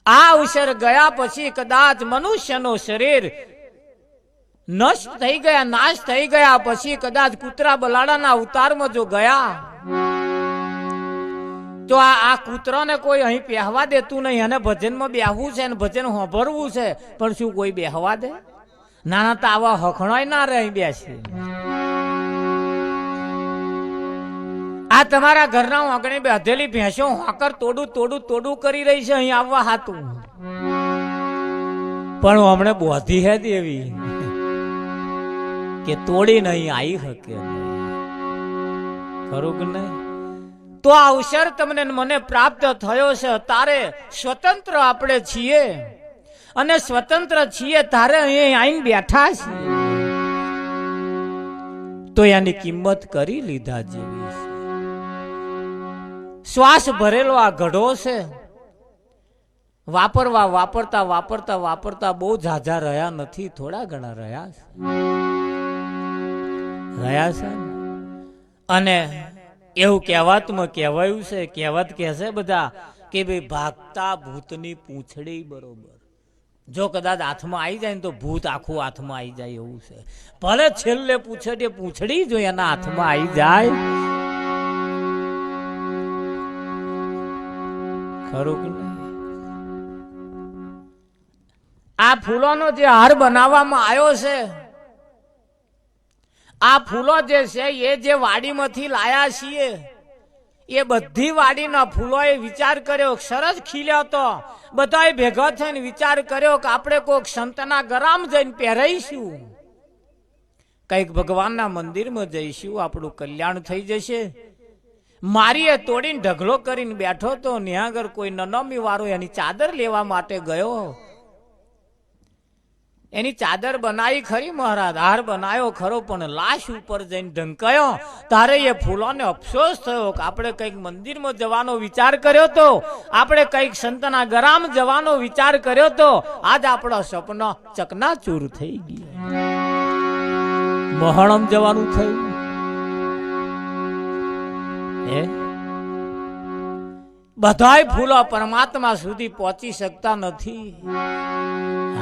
આ અવસર ગયા પછી કદાચ મનુષ્યનો શરીર નષ્ટ થઈ ગયા, નાશ થઈ ગયા પછી કદાચ કૂતરા બલાડાના અવતારમાં જો ગયા તો આ કૂતરાને કોઈ અહીં બેહવા દેતું નહીં. અને ભજનમાં બેહવું છે અને ભજન સાંભળવું છે, પણ શું કોઈ બેહવા દે? નાના તો આવા હખણાય ના રહી બેસી. આ તમારા ઘરના આંગણે બેધેલી ભેંસો હાકર તોડું તોડું તોડું કરી રહી છે અહીં આવવા હાતું, પણ હમણે બોધી હે દેવી કે તોડી નહીં આવી શકે. ખરું કે નહીં? તો આ અવસર તમને મને પ્રાપ્ત થયો છે. તારે સ્વતંત્ર આપણે છીએ અને સ્વતંત્ર છીએ તારે અહીં આવીને બેઠા છીએ તો એની કિંમત કરી લીધા જેવી છે. શ્વાસ ભરેલો આ ઘડો છે, વાપરવા વાપરતા વાપરતા વાપરતા બહુ ઝાઝા રહ્યા નથી, થોડા ઘણા રહ્યા છે. અને એવું કહેવાતમાં કહેવાયું છે, કહેવત કહે છે બધા કે ભાઈ ભાગતા ભૂતની પૂંછડી બરોબર. જો કદાચ હાથમાં આવી જાય ને તો ભૂત આખું હાથમાં આવી જાય એવું છે. ભલે છેલ્લે પૂંછડી જો એના હાથમાં આવી જાય. ખરું કે નહીં? આ ફૂલોનો જે હાર બનાવવામાં આવ્યો છે, આ ફૂલો જે છે એ જે વાડીમાંથી લાયા છીએ એ બધી વાડીના ફૂલોએ વિચાર કર્યો, સરસ ખીલ્યો તો બધાએ ભેગા થઈને વિચાર કર્યો કે આપણે કોઈક સંતના ગરામ જઈને પહેરાઈશું, કઈક ભગવાનના મંદિરમાં જઈશું, આપણું કલ્યાણ થઈ જશે. મારીએ તોડીને ઢગલો કરીને બેઠો તો ન્યાગર કોઈ નનમી વાળો એની ચાદર લેવા માટે ગયો. એની ચાદર બનાવી ખરી મહારાજ, હાર બનાવ્યો ખરો, પણ લાશ ઉપર જઈને ઢંકાયો. તારે એ ફૂલોને અફસોસ થયો કે આપણે કઈક મંદિરમાં જવાનો વિચાર કર્યો તો, આપણે કઈક સંતના ગરામ જવાનો વિચાર કર્યો તો, આજ આપણો સપનો ચકનાચૂર થઈ ગયો, મહણમ જવાનું થયું. બધાય ફૂલો પરમાત્મા સુધી પહોંચી શકતા નથી.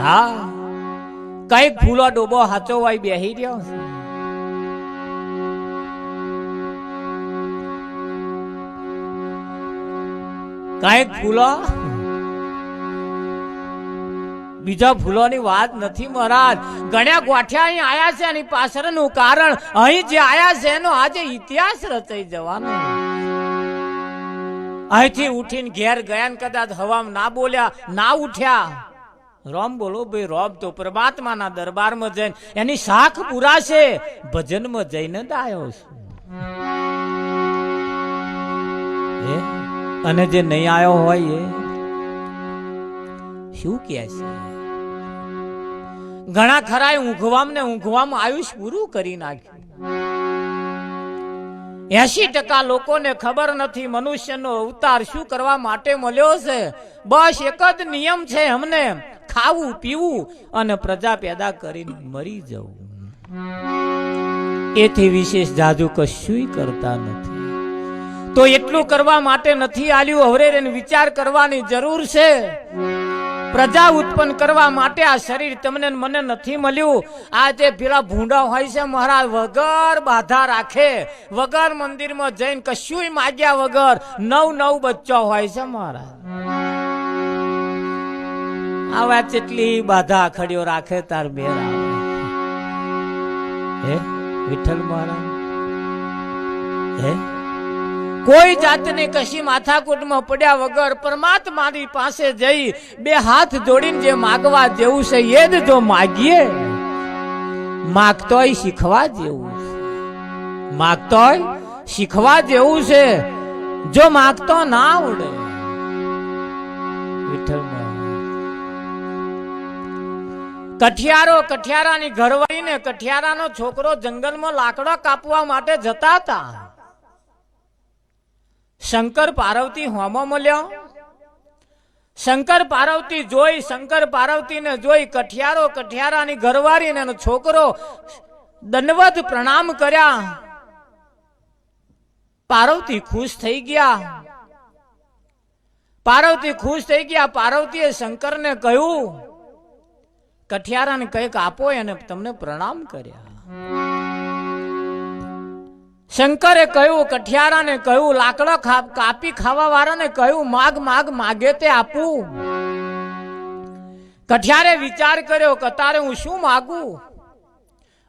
હા, કઈક ફૂલો ડોબો હાચો વાય બેહી રહ્યો છે. કઈક ફૂલો બીજા ફૂલોની વાત નથી મહારાજ. ગણ્યા ગોઠ્યા અહીં આયા છે, એની પાછળનું કારણ અહીં જે આયા છે એનો આજે ઇતિહાસ રચાઈ જવાનો. અહીંથી ઉઠીને ઘેર ગયા ને કદાચ હવામાં ના બોલ્યા, ના ઉઠ્યા, રોમ બોલો ભાઈ, રોમ તો પરમાત્માના દરબારમાં જઈને એની શાખ પુરાશે, ભજનમાં જઈને જ આવ્યો છું. અને જે નહીં આવ્યો હોય એ શું કહે છે? ઘણા ખરા ઊંઘવામાં આયુષ પૂરું કરી નાખ્યું. 80% લોકોને ખબર નથી મનુષ્યનો અવતાર શું કરવા માટે મળ્યો છે. બસ એક જ નિયમ છે અમને, ખાવું પીવું અને પ્રજા પેદા કરીને મરી જવું. એથી વિશેષ જાજુ કશું કરતા નથી. તો એટલું કરવા માટે નથી આલ્યું, હવે એને વિચાર કરવાની જરૂર છે. પ્રજા ઉત્પન્ન કરવા માટે આ શરીર તમને મને નથી મળ્યું. આ જે પેલા ભૂંડા હોય છે મહારાજ, વગર બાધા રાખે, વગર મંદિરમાં જઈને કશું માગ્યા વગર 9 બચ્ચા હોય છે મહારાજ. આવા કેટલી બાધા આખડીઓ રાખે તાર બેર આવે. હે વિઠ્ઠલ મહારાજ, હે કોઈ જાતની કશી માથાકૂટમાં પડ્યા વગર પરમાત્માની પાસે જઈ બે હાથ જોડીને જે માગવા જેવું છે એ જ જો માગીએ, માગતોય શીખવા જેવું છે, માગતોય શીખવા જેવું છે. જો માગતો ના આવડે, વિઠ્ઠલ કઠિયારાની ઘરવાળીને કઠિયારાનો છોકરો જંગલમાં લાકડો કાપવા માટે જતા હતા. શંકર પાર્વતી હોમો મળ્યો. શંકર પાર્વતીને જોઈ કઠિયારાની ઘરવાળીને એનો છોકરો દંડવત પ્રણામ કર્યા. પાર્વતી ખુશ થઈ ગયા. પાર્વતી ખુશ થઈ ગયા. પાર્વતીએ શંકરને કહ્યું, કઠિયારાને કંઈક આપો, એને તમને પ્રણામ કર્યા. શંકરે કહ્યું, કઠિયારાને કહ્યું, લાકડા કાપી ખાવા વાળાને કહ્યું, માગ માગ માગે તે આપું. કઠિયારે વિચાર કર્યો કે તારે હું શું માગું,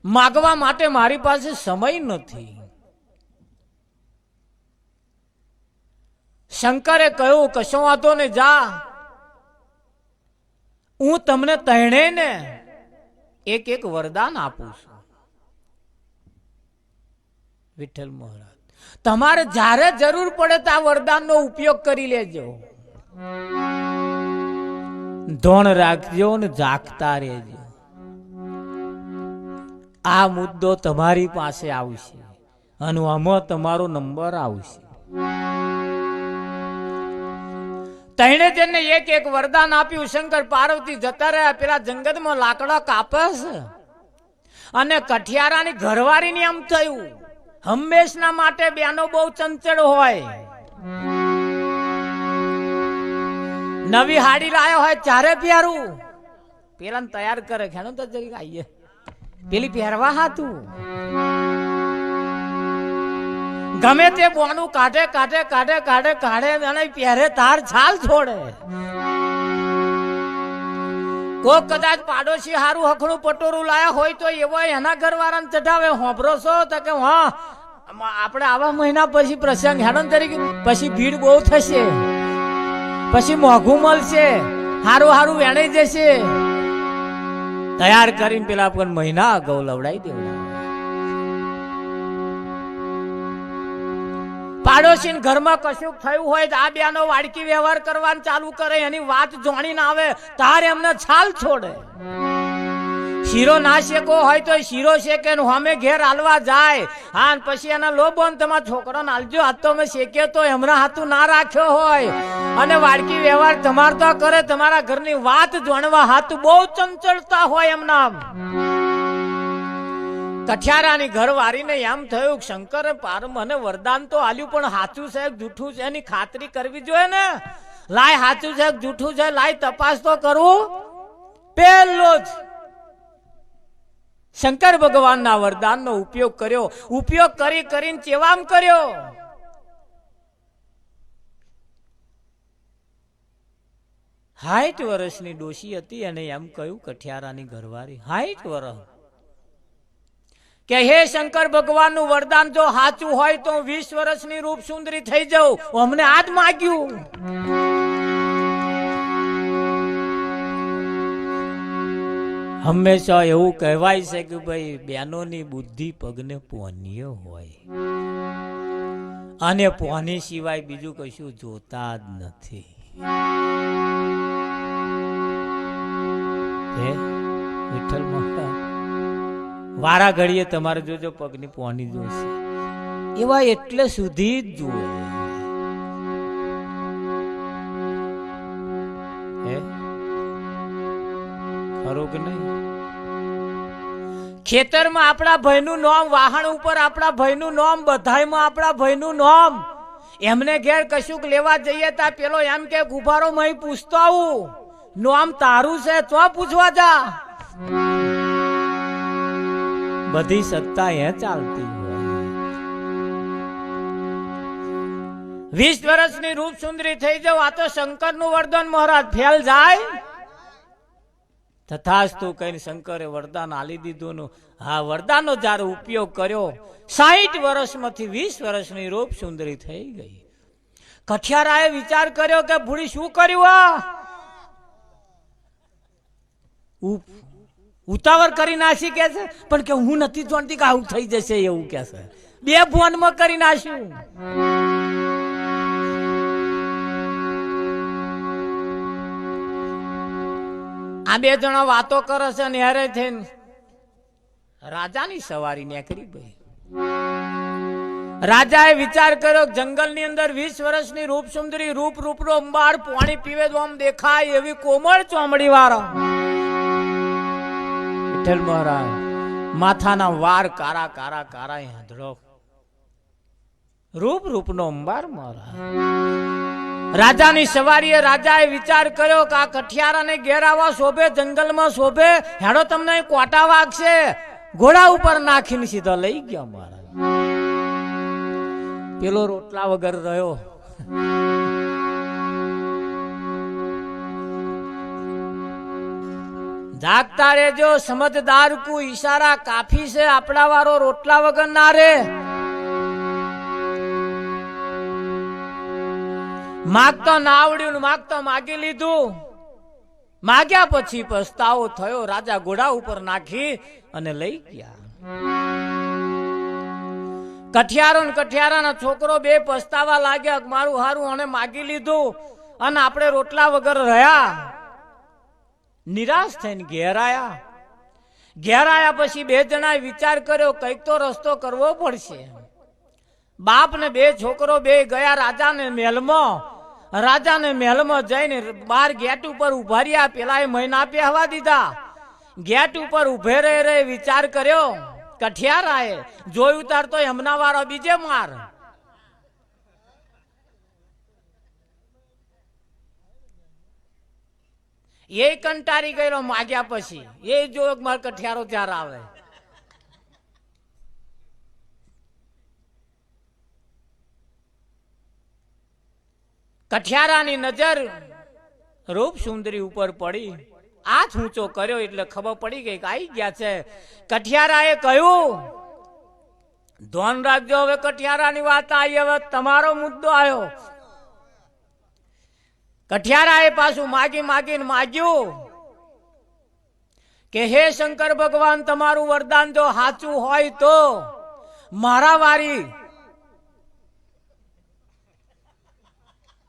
માગવા માટે મારી પાસે સમય નથી. શંકરે કહ્યું, કશો વાંધો ને, જા, હું તમને તૈણેને એક એક વરદાન આપું છું. વિઠ્ઠલ મહારાજ, તમારે જ્યારે જરૂર પડે તો આ વરદાનનો ઉપયોગ કરી લેજો. ધોણ રાખજો ને જાગતા રહેજો. આ મુદ્દો તમારી પાસે આવશે અને આમાં તમારો નંબર આવશે. તૈણે તેને એક એક વરદાન આપ્યું. શંકર પાર્વતી જતા રહ્યા. પેલા જંગલમાં લાકડા કાપે છે અને કઠિયારાની ઘરવાળીને એમ થયું, હંમેશના માટે બેનો બહુ ચંચળ હોય. નવી હાડી લાયો હોય ચારે પહેરું, પેલા તૈયાર કરે, ખેડો તો જરી આઈએ પેલી પહેરવા હાતું. ગમે તે બોનું કાઢે કાઢે કાઢે કાઢે કાઢે અને પહેરે તાર છાલ છોડે. કોક કદાચ પાડોશી હારું હખણું પટોરું લાયા હોય તો એવો એના ઘરવાળાને ચઢાવે. હોભરો છો તો કે હા, આપણે આવા મહિના પછી પ્રસંગ હેડન તરીકે પછી ભીડ બહુ થશે, પછી મોઘું મળશે, હારું હારું વેણાઈ જશે. તૈયાર કરીને પેલા પણ મહિના અગાઉ લવડાવી દેવડા. પાડોશી ઘરમાં કશું થયું હોય તો આ બેનો વાડકી વ્યવહાર કરવાનું ચાલુ કરે. એની વાત જોણીને આવે તારે એમને છાલ છોડે. શીરો ના શેકો હોય તો શીરો શેકે અમે ઘેર હાલવા જાય. હા, પછી એના લોભો તમારા છોકરાને હાલજો, હાથ તો મેં શેક્યો તો એમના હાથું ના રાખ્યો હોય. અને વાડકી વ્યવહાર તમાર તો કરે, તમારા ઘરની વાત જાણવા હાથ બહુ ચંચળતા હોય એમના. કઠિયારાની ઘરવાળીને એમ થયું, શંકરે મને વરદાન તો આલ્યું, પણ સાચું છે જૂઠું છે એની ખાતરી કરવી જોઈએ ને. લાય સાચું છે જૂઠું છે, લાય તપાસ તો કરવું. પેલો જ શંકર ભગવાનના વરદાનનો ઉપયોગ કર્યો. ઉપયોગ કરી કરીને ચેવામ કર્યો. 60 વર્ષની ડોશી હતી અને એમ કહ્યું કઠિયારાની ઘરવાળી, 60 વર્ષ, કે હે શંકર ભગવાનનું વરદાન જો સાચું હોય તો 20 વર્ષની રૂપ સુંદરી થઈ જાઉં. અમને આજ માગ્યું. હંમેશા એવું કહેવાય છે કે ભાઈ બહેનોની બુદ્ધિ પગને પોનીય હોય અને પોની સિવાય બીજું કશું જોતા જ નથી. વિઠ્ઠલ મહારાજ વારા ઘડીએ તમારે જોજો પગની પોની જોશે, એવા એટલે સુધી જ જુએ. ખરું કે નહીં? ખેતરમાં આપણા ભાઈનું નામ, વાહન ઉપર આપણા ભાઈનું નામ, બધાયમાં આપણા ભાઈનું નામ. એમને ઘેર કશુંક લેવા જઈએ તા પેલો એમ કે ગુભારો મય પૂછતો આવું, નામ તારું છે તો પૂછવા જા. બધી સત્તા એ ચાલતી હોય. 20 વર્ષની રૂપ સુંદરી થઈ જાવ, આ તો શંકરનું વરદાન મહારાજ ફેલ જાય. તથાસ્તુ કહીને શંકરે વરદાન આલી દીધું. હા, વરદાનનો જ્યારે ઉપયોગ કર્યો 60 વર્ષમાંથી 20 વર્ષની રૂપ સુંદરી થઈ ગઈ. કઠિયારાએ વિચાર કર્યો કે ભૂડી શું કર્યું, આ ઉતાવળ કરી નાસી કે છે, પણ કે હું નથી જાણતી કે આવું થઈ જશે એવું કે છે. 2 ફોનમાં કરી નાખ્યું. આ 2 જણા વાતો કરે છે ને હેરે થઈને રાજાની સવારી નીકળી ગઈ. રાજાએ વિચાર કર્યો જંગલની અંદર 20 વર્ષની રૂપ સુંદરી, રૂપ રૂપનો અંબાર, પાણી પીવે તો આમ દેખાય એવી કોમળ ચોમડી વાળો. વિઠ્ઠલ મહારાજ માથાના વાર કારા કારા કારા હાંધળો, રૂપ રૂપનો અંબાર મહારાજ. રાજાની સવારીએ રાજાએ વિચાર કર્યો કે આ કઠિયારાને ઘેરાવા શોભે, જંગલમાં શોભે, હેડો તમને કોટા વાગશે. ઘોડા ઉપર નાખીને સીધા લઈ ગયા મારા. પેલો રોટલા વગર રહ્યો. જાગતા રેજો, સમજદાર કુ ઈશારા કાફી છે. આપડા વાળો રોટલા વગર ના રે. માગતો ના આવડ્યું, માગતો માગી લીધું. માગ્યા પછી પસ્તાવો થયો. રાજા ઘોડા ઉપર નાખી અને લઈ ગયા. કઠિયારાના છોકરો બે પસ્તાવા લાગ્યા, મારું હારું અને માગી લીધું અને આપણે રોટલા વગર રહ્યા. નિરાશ થઈને ઘેર આયા. પછી બે જણાએ વિચાર કર્યો કઈક તો રસ્તો કરવો પડશે. બાપ ને બે છોકરો બે ગયા રાજાને મહેલમાં જઈને બાર ગેટ ઉપર ઉભા રહ્યા. પેલા એ મહિના પહેવા દીધા. ગેટ ઉપર ઉભે રહે વિચાર કર્યો. કઠિયારાએ જોયું તાર તો હમણાં વાળો બીજે માર. એ કંટારી ગયેલો માગ્યા પછી. એ જો માર કઠિયારો ચાર આવે. કઠિયારાની નજર રૂપ સુંદરી ઉપર પડી. હાથ ઊંચો કર્યો એટલે ખબર પડી ગઈ કે આવી ગયા છે. કઠિયારાએ કહ્યું ધોન રાખજો, હવે કઠિયારાની વાત આવી, હવે તમારો મુદ્દો આવ્યો. કઠિયારાએ પાછું માગીને માગ્યું કે હે શંકર ભગવાન, તમારું વરદાન જો સાચું હોય તો મારા વારી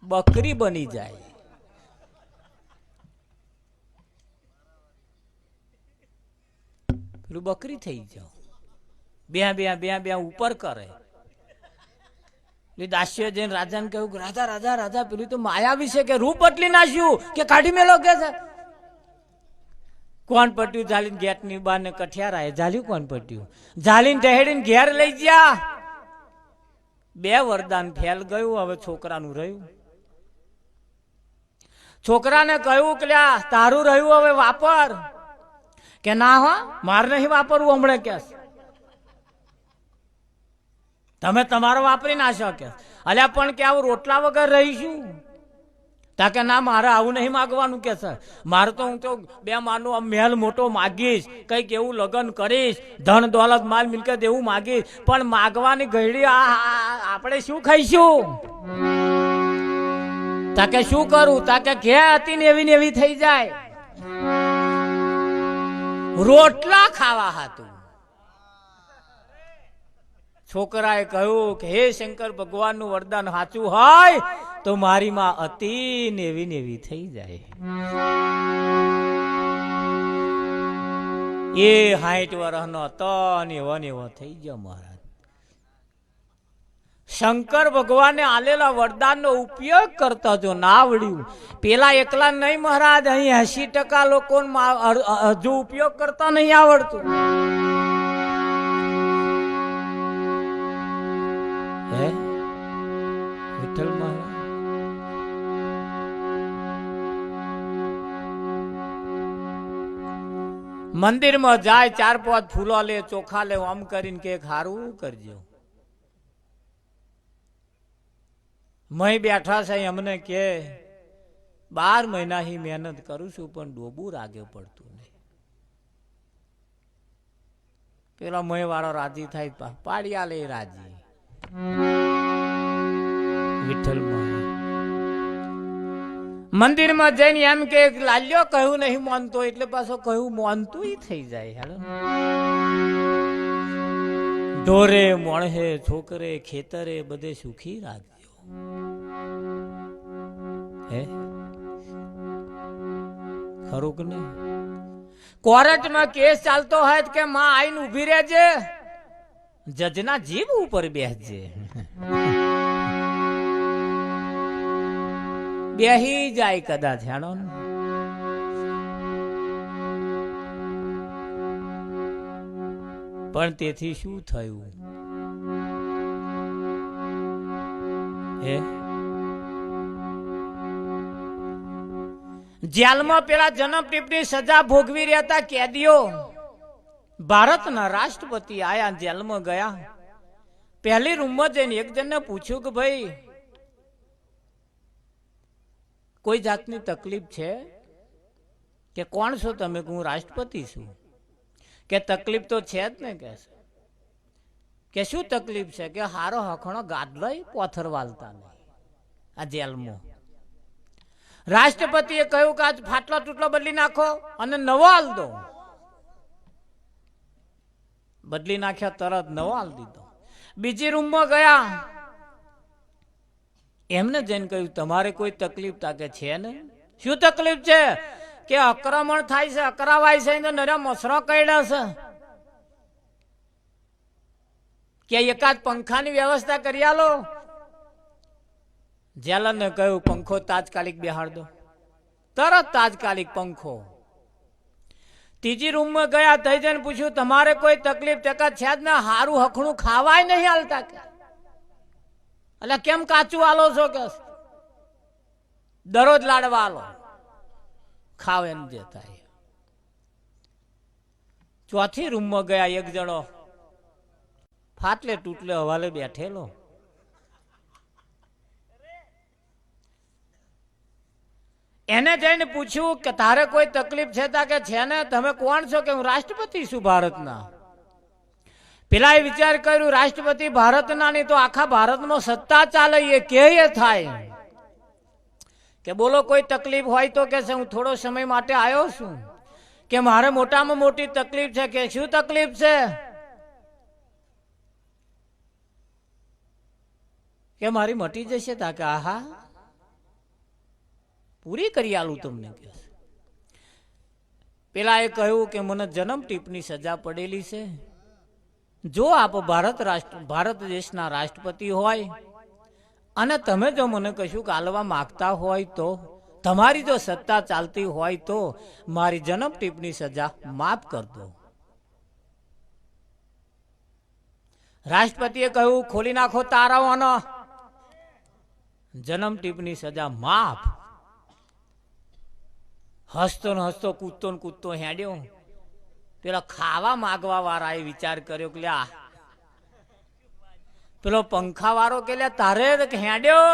બકરી બની જાય. પેલું બકરી થઈ જાવ. બે ઉપર કરે. દાસ્ય જઈને રાજાને કહ્યું કે રાજા પેલું તો માયાવી છે કે રૂપ બદલી નાખ્યું કે કાઢી મેલો કે છે. કોણ પટ્યું ઝાલીને ગેટ ની બહાર ને કઠિયારાએ ઝાલ્યું. કોણ પટ્યું ઝાલીને ઢહેડીને ઘેર લઈ ગયા. બે વરદાન ફેલ ગયું. હવે છોકરાનું રહ્યું. છોકરાને કહ્યું કે તારું રહ્યું હવે વાપર. કે ના હો, મારે નહીં વાપરવું હમણાં. કે તમે તમારો વાપરી ના શકો. અલ્યા પણ કે આવું રોટલા વગર રહીશું. તા કે ના, મારે આવું નહીં માગવાનું. કે સર મારે તો હું તો બે માનો મહેલ મોટો માગીશ, કઈક એવું લગ્ન કરીશ, ધન દોલત માલ મિલકત એવું માગીશ, પણ માગવાની ઘડી આપણે શું ખાઈશું? તાકે શું કરું? તાકે ઘે હતી ને એવી થઈ જાય. રોટલા ખાવા હતું. છોકરાએ કહ્યું કે હે શંકર ભગવાનનું વરદાન સાચું હોય તો મારી માં અતિ ને એવી થઈ જાય. એ 60 વર્ષનો હતો ને એવો થઈ ગયો મહારાજ. શંકર ભગવાને આલેલા વરદાનનો ઉપયોગ કરતા જો ના આવડ્યું, પેલા એકલા નહીં મહારાજ, અહીં 80% લોકો હજુ ઉપયોગ કરતા નહીં આવડતું. વિઠ્ઠલ મહારાજ મંદિરમાં જાય, 4-5 ફૂલો લે, ચોખા લે, આમ કરીને કે હારું કરજો. મય બેઠા છે અમને કે 12 મહિના ही મહેનત કરું છું પણ ડોબું રાગે પડતું નહીં. પેલા મય વાળો રાજી થાય, પાડિયા લે રાજી. વિઠ્ઠલ મંદિરમાં જઈને એમ કે લાલ્યો કહ્યું નહીં માનતો, એટલે પાછો કહ્યું માનતું થઈ જાય. હેલો ઢોરે મોણહે છોકરે ખેતરે બધે સુખી રાખજો. હે ખરું કે નહીં? કોર્ટમાં કેસ ચાલતો હોય કે માં આઈને ઉભી રહેજે, જજના જીભ ઉપર બેસજે. બેહી જાય કદાચ. હેડો પણ તેથી શું થયું? જેલમાં પેલા જન્મ ટીપની સજા ભોગવી રહ્યા હતા કેદીઓ, ભારતના રાષ્ટ્રપતિ આયા, જેલમાં ગયા. પહેલી રૂમમાં જઈને એક જણને પૂછ્યું કે ભાઈ કોઈ જાતની તકલીફ છે? કે કોણ છો તમે? હું રાષ્ટ્રપતિ છું. કે તકલીફ તો છે જ ને. કે શું તકલીફ છે? કે હારો હખણો ગાદલો પોથર વાલતા નહીં આ જેલમાં. રાષ્ટ્રપતિએ કહ્યું કે આજ ફાટલો તૂટલો બદલી નાખો અને નવો હાલ દો. બદલી નાખ્યા, તરત નવો હાલ દીધો. બીજી રૂમમાં ગયા, એમને જઈને કહ્યું તમારે કોઈ તકલીફ? તા કે છે ને. શું તકલીફ છે? કે આક્રમણ થાય છે, અકરાવાય છે, તો નરા મસરો કઈડા છે. કે એકાદ પંખાની વ્યવસ્થા કરી આલો. જેલરને કહ્યું પંખો તાત્કાલિક બેહાડ દો. તરત તાત્કાલિક પંખો. ત્રીજી રૂમમાં ગયા, થઈ જઈને પૂછ્યું તમારે કોઈ તકલીફ? ટકા છે જ ને, હારું હખણું ખાવાય નહીં હાલતા. કે એટલે કેમ કાચું આલો છો? કે દરરોજ લાડવા આલો, ખાવ એમ જે થાય. ચોથી રૂમમાં ગયા, એક જણો ફાટલે તૂટલે હવાલે બેઠેલો. એને જઈને પૂછ્યું કે તારે કોઈ તકલીફ છે? તા કે છે ને. તમે કોણ છો? કે હું રાષ્ટ્રપતિ છું ભારતના. પેલા એ વિચાર કર્યું રાષ્ટ્રપતિ ભારતના નહીં તો આખા ભારતમાં સત્તા ચાલે એ કે થાય. કે બોલો કોઈ તકલીફ હોય તો કે હું થોડો સમય માટે આવ્યો છું. કે મારે મોટામાં મોટી તકલીફ છે. કે શું તકલીફ છે? કે મારી મટી જશે. તા કે આહા પૂરી કરી આલું તમને. કે પેલા એ કહ્યું કે મને જન્મ ટીપની સજા પડેલી છે. જો આપ ભારત દેશના રાષ્ટ્રપતિ હોય અને તમે જો મને કશું કાલવા માંગતા હોય તો, તમારી જો સત્તા ચાલતી હોય તો મારી જન્મ ટીપની સજા માફ કર દો. રાષ્ટ્રપતિએ કહ્યું ખોલી નાખો તારાઓનો. જન્મ ટીપની સજા માફ. હસતો ને હસતો, કૂદતો ને કૂદતો હેડ્યો. પેલો ખાવા માગવા વાળા એ વિચાર કર્યો કે લ્યા, પેલો પંખા વાળો કે લ્યા તારે હેડ્યો,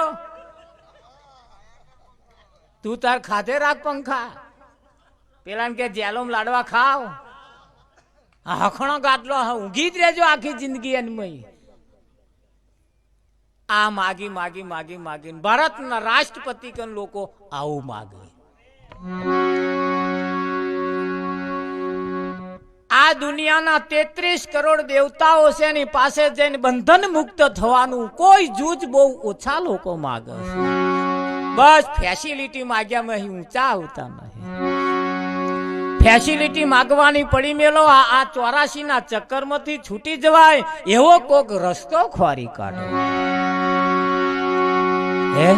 તું તાર ખાધે રાખ પંખા. પેલા કે જેલોમ લાડવા ખાવ, હખણો ગાટલો ઊંઘી જ રહેજો આખી જિંદગી. એની આ માગી માગી માગી માગી ભારતના રાષ્ટ્રપતિ કે લોકો આવું માગે. આ દુનિયાના 33 કરોડ દેવતાઓ છે, એની પાસે જઈને બંધન મુક્ત થવાનું કોઈ જૂજ બહુ ઓછા લોકો માગે છે. બસ ફેસિલિટી માગ્યા ઊંચા આવતા નહીં. ફેસિલિટી માગવાની પડી મેલો. આ 84 ના ચક્કરમાંથી છૂટી જવાય એવો કોક રસ્તો ખોરી કાઢો. હે